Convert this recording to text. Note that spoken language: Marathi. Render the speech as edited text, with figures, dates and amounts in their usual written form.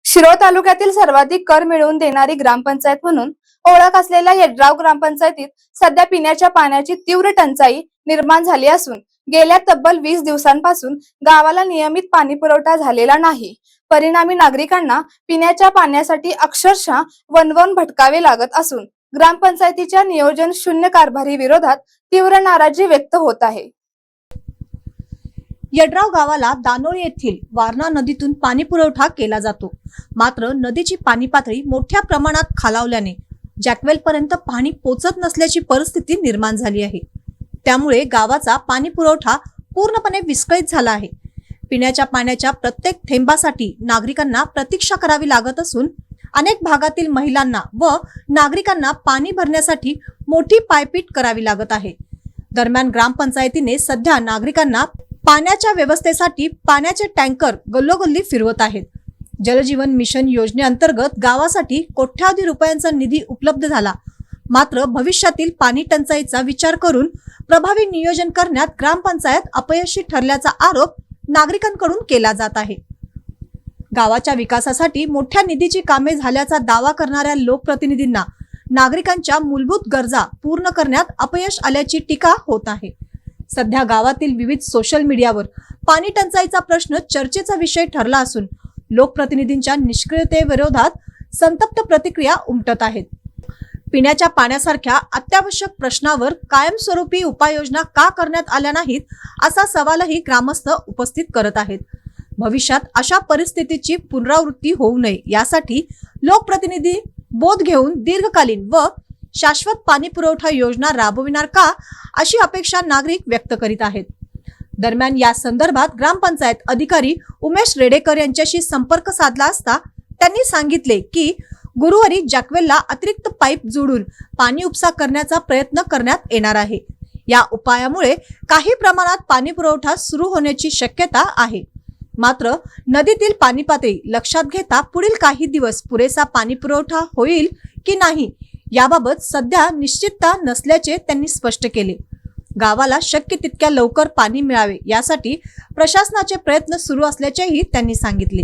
शिरोळ तालुक्यातील सर्वाधिक कर मिळवून देणारी ग्रामपंचायत म्हणून ओळख असलेल्या यड्राव ग्रामपंचायतीत सध्या पिण्याच्या पाण्याची तीव्र टंचाई निर्माण झाली असून गेल्या तब्बल 20 दिवसांपासून गावाला नियमित पाणी पुरवठा झालेला नाही। परिणामी नागरिकांना पिण्याच्या पाण्यासाठी अक्षरशः वणवण भटकावे लागत असून ग्रामपंचायतीच्या नियोजन शून्य कारभारी विरोधात तीव्र नाराजी व्यक्त होत आहे। यड्राव गावाला दानोळी येथील वारणा नदीतून पाणी पुरवठा केला जातो। मात्र नदीची पाणी पातळी मोठ्या प्रमाणात खालावल्याने जॅकवेल पर्यंत पाणी पोचत नसल्याची परिस्थिती निर्माण झाली आहे। त्यामुळे गावाचा पाणी पुरवठा पूर्णपणे विस्कळीत झाला आहे। पिण्याच्या पाण्याच्या प्रत्येक थेंबासाठी नागरिकांना प्रतीक्षा करावी लागत असून अनेक भागातील महिलांना व नागरिकांना पाणी भरण्यासाठी मोठी पायपीट करावी लागत आहे। दरम्यान ग्रामपंचायतीने सध्या नागरिकांना पाण्याच्या व्यवस्थेसाठी पाण्याचे टँकर गल्लोगल्ली फिरवत आहेत। जलजीवन मिशन योजनेअंतर्गत गावासाठी कोट्यावधी रुपयांचा निधी उपलब्ध झाला। मात्र भविष्यातील पाणी टंचाईचा विचार करून प्रभावी नियोजन करण्यात ग्रामपंचायत अपयशी ठरल्याचा आरोप नागरिकांकडून केला जात आहे। गावाच्या विकासासाठी मोठ्या निधीची कामे झाल्याचा दावा करणाऱ्या लोकप्रतिनिधींना नागरिकांच्या मूलभूत गरजा पूर्ण करण्यात अपयश आल्याची टीका होत आहे। सध्या गावातील विविध सोशल मीडियावर पाणी टंचाईचा प्रश्न चर्चेचा विषय ठरला असून लोकप्रतिनिधींच्या निष्क्रियतेविरोधात संतप्त प्रतिक्रिया उमटत आहेत। पिण्याच्या पाण्यासारख्या अत्यावश्यक प्रश्नावर कायमस्वरूपी उपाययोजना का करण्यात आल्या नाहीत असा सवालही ग्रामस्थ उपस्थित करत आहेत। भविष्यात अशा परिस्थितीची पुनरावृत्ती होऊ नये यासाठी लोकप्रतिनिधी बोध घेऊन दीर्घकालीन व शाश्वत पाणी पुरवठा योजना राबविणार का अशी अपेक्षा नागरिक व्यक्त करीत आहेत। दरम्यान या संदर्भात ग्रामपंचायत अधिकारी उमेश रेडेकर यांच्याशी संपर्क साधला असता त्यांनी सांगितले की गुरुवारी जॅकवेलला अतिरिक्त पाईप जोडून पाणी उपसा करण्याचा प्रयत्न करण्यात येणार आहे। या उपायामुळे काही प्रमाणात पाणी पुरवठा सुरू होण्याची शक्यता आहे। मात्र नदीतील पाणी पातळी लक्षात घेता पुढील काही दिवस पुरेसा पाणी पुरवठा होईल की नाही याबाबत सध्या निश्चितता नसल्याचे त्यांनी स्पष्ट केले। गावाला शक्य तितक्या लवकर पाणी मिळावे यासाठी प्रशासनाचे प्रयत्न सुरू असल्याचेही त्यांनी सांगितले।